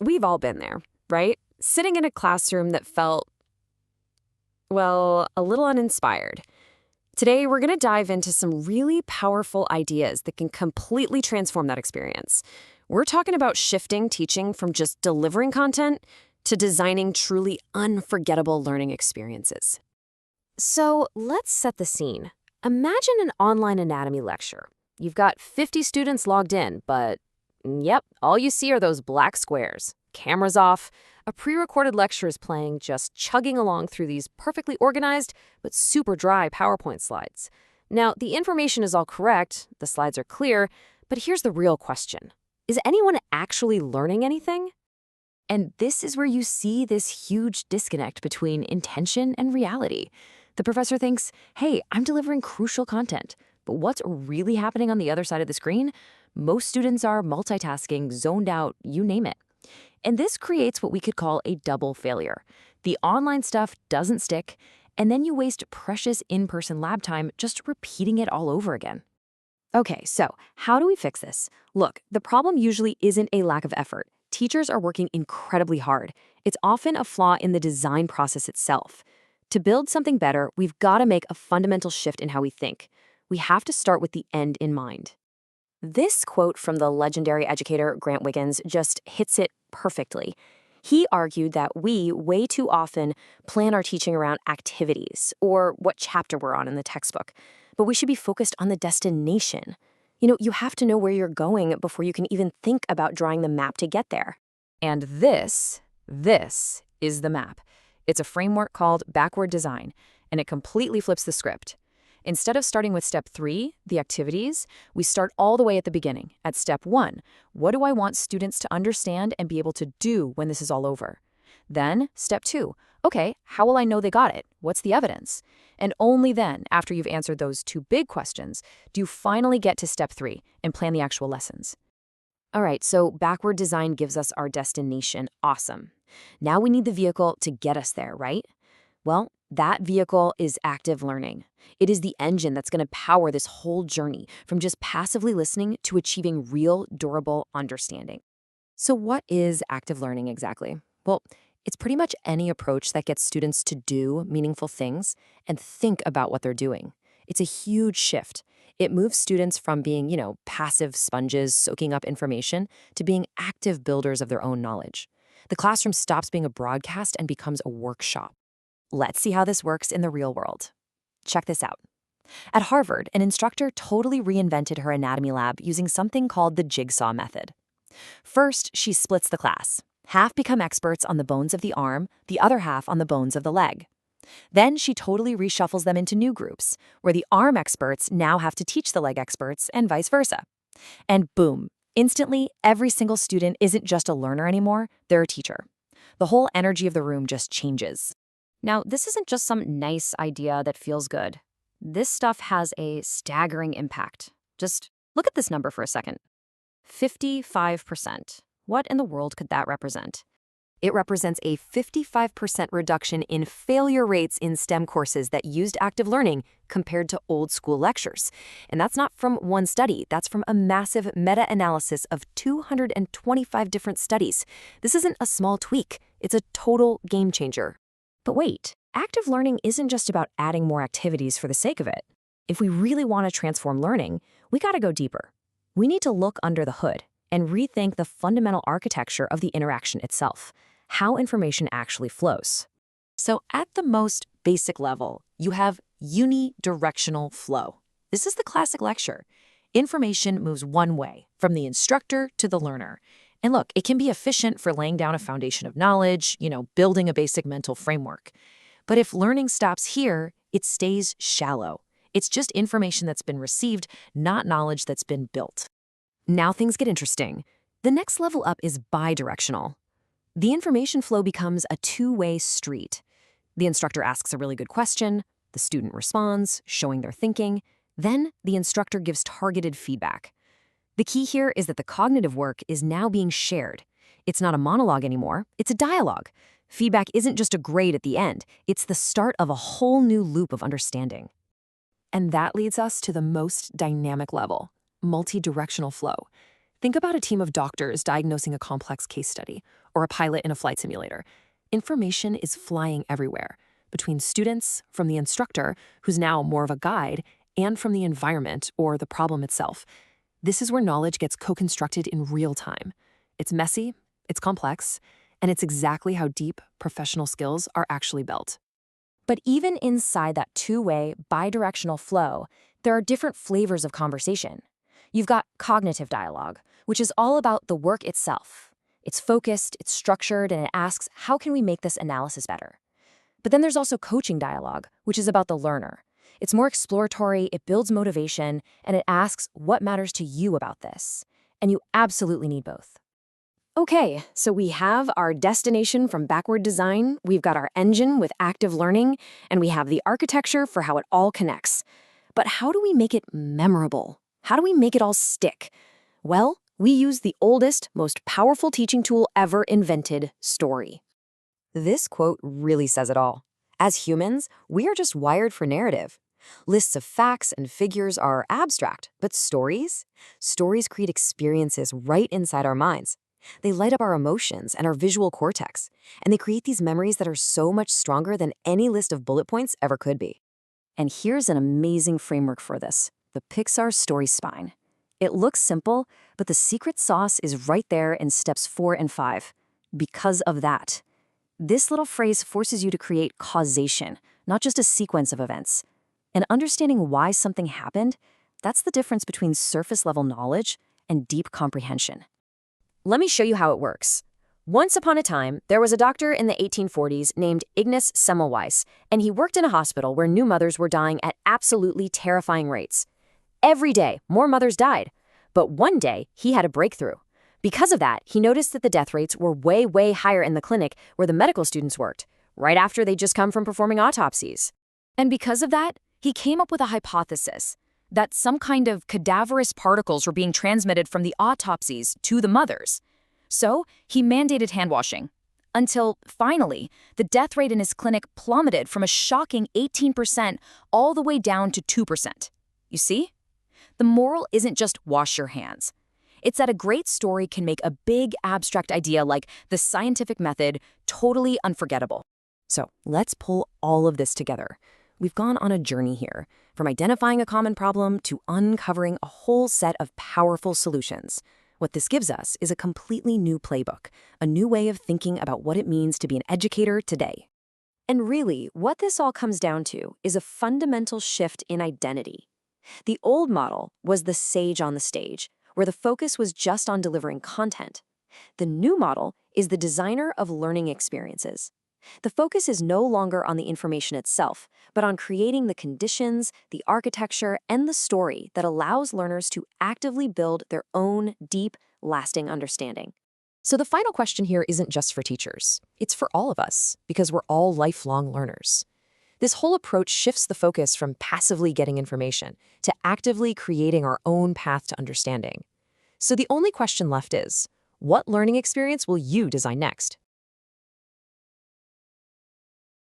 We've all been there, right? Sitting in a classroom that felt, well, a little uninspired. Today, we're going to dive into some really powerful ideas that can completely transform that experience. We're talking about shifting teaching from just delivering content to designing truly unforgettable learning experiences. So let's set the scene. Imagine an online anatomy lecture. You've got 50 students logged in, but yep, all you see are those black squares. Cameras off, a pre-recorded lecture is playing, just chugging along through these perfectly organized but super dry PowerPoint slides. Now, the information is all correct, the slides are clear, but here's the real question. Is anyone actually learning anything? And this is where you see this huge disconnect between intention and reality. The professor thinks, hey, I'm delivering crucial content, but what's really happening on the other side of the screen? Most students are multitasking, zoned out, you name it. And this creates what we could call a double failure. The online stuff doesn't stick, and then you waste precious in-person lab time just repeating it all over again. Okay, so how do we fix this? Look, the problem usually isn't a lack of effort. Teachers are working incredibly hard. It's often a flaw in the design process itself. To build something better, we've got to make a fundamental shift in how we think. We have to start with the end in mind. This quote from the legendary educator Grant Wiggins just hits it perfectly. He argued that we, way too often, plan our teaching around activities or what chapter we're on in the textbook, but we should be focused on the destination. You have to know where you're going before you can even think about drawing the map to get there. And this is the map. It's a framework called Backward Design, and it completely flips the script. Instead of starting with step 3, the activities, we start all the way at the beginning, at step 1. What do I want students to understand and be able to do when this is all over? Then, step 2. Okay, how will I know they got it? What's the evidence? And only then, after you've answered those 2 big questions, do you finally get to step 3 and plan the actual lessons. All right, so backward design gives us our destination. Awesome. Now we need the vehicle to get us there, right? Well, that vehicle is active learning. It is the engine that's going to power this whole journey from just passively listening to achieving real, durable understanding. So what is active learning exactly? Well, it's pretty much any approach that gets students to do meaningful things and think about what they're doing. It's a huge shift. It moves students from being, passive sponges soaking up information to being active builders of their own knowledge. The classroom stops being a broadcast and becomes a workshop. Let's see how this works in the real world. Check this out. At Harvard, an instructor totally reinvented her anatomy lab using something called the jigsaw method. First, she splits the class. Half become experts on the bones of the arm, the other half on the bones of the leg. Then she totally reshuffles them into new groups, where the arm experts now have to teach the leg experts, and vice versa. And boom, instantly, every single student isn't just a learner anymore, they're a teacher. The whole energy of the room just changes. Now, this isn't just some nice idea that feels good. This stuff has a staggering impact. Just look at this number for a second. 55%. What in the world could that represent? It represents a 55% reduction in failure rates in STEM courses that used active learning compared to old school lectures. And that's not from one study. That's from a massive meta-analysis of 225 different studies. This isn't a small tweak. It's a total game changer. But wait, active learning isn't just about adding more activities for the sake of it. If we really want to transform learning, we got to go deeper. We need to look under the hood and rethink the fundamental architecture of the interaction itself, how information actually flows. So at the most basic level, you have unidirectional flow. This is the classic lecture. Information moves one way, from the instructor to the learner. And look, it can be efficient for laying down a foundation of knowledge, building a basic mental framework. But if learning stops here, it stays shallow. It's just information that's been received, not knowledge that's been built. Now things get interesting. The next level up is bidirectional. The information flow becomes a two-way street. The instructor asks a really good question, the student responds, showing their thinking, then the instructor gives targeted feedback. The key here is that the cognitive work is now being shared. It's not a monologue anymore, it's a dialogue. Feedback isn't just a grade at the end, it's the start of a whole new loop of understanding. And that leads us to the most dynamic level, multi-directional flow. Think about a team of doctors diagnosing a complex case study or a pilot in a flight simulator. Information is flying everywhere, between students, from the instructor, who's now more of a guide, and from the environment or the problem itself. This is where knowledge gets co-constructed in real time. It's messy, it's complex, and it's exactly how deep professional skills are actually built. But even inside that two-way, bidirectional flow, there are different flavors of conversation. You've got cognitive dialogue, which is all about the work itself. It's focused, it's structured, and it asks, how can we make this analysis better? But then there's also coaching dialogue, which is about the learner. It's more exploratory, it builds motivation, and it asks, what matters to you about this? And you absolutely need both. Okay, so we have our destination from backward design, we've got our engine with active learning, and we have the architecture for how it all connects. But how do we make it memorable? How do we make it all stick? Well, we use the oldest, most powerful teaching tool ever invented, story. This quote really says it all. As humans, we are just wired for narrative. Lists of facts and figures are abstract, but stories create experiences right inside our minds. They light up our emotions and our visual cortex, and they create these memories that are so much stronger than any list of bullet points ever could be. And here's an amazing framework for this, the Pixar Story Spine. It looks simple, but the secret sauce is right there in steps 4 and 5. Because of that. This little phrase forces you to create causation, not just a sequence of events. And understanding why something happened, that's the difference between surface-level knowledge and deep comprehension. Let me show you how it works. Once upon a time, there was a doctor in the 1840s named Ignaz Semmelweis, and he worked in a hospital where new mothers were dying at absolutely terrifying rates. Every day, more mothers died. But one day, he had a breakthrough. Because of that, he noticed that the death rates were way, way higher in the clinic where the medical students worked, right after they'd just come from performing autopsies. And because of that, he came up with a hypothesis that some kind of cadaverous particles were being transmitted from the autopsies to the mothers. So he mandated hand washing. Until, finally, the death rate in his clinic plummeted from a shocking 18% all the way down to 2%. You see? The moral isn't just wash your hands. It's that a great story can make a big abstract idea like the scientific method totally unforgettable. So let's pull all of this together. We've gone on a journey here, from identifying a common problem to uncovering a whole set of powerful solutions. What this gives us is a completely new playbook, a new way of thinking about what it means to be an educator today. And really, what this all comes down to is a fundamental shift in identity. The old model was the sage on the stage, where the focus was just on delivering content. The new model is the designer of learning experiences. The focus is no longer on the information itself, but on creating the conditions, the architecture, and the story that allows learners to actively build their own deep, lasting understanding. So the final question here isn't just for teachers. It's for all of us, because we're all lifelong learners. This whole approach shifts the focus from passively getting information to actively creating our own path to understanding. So the only question left is, what learning experience will you design next?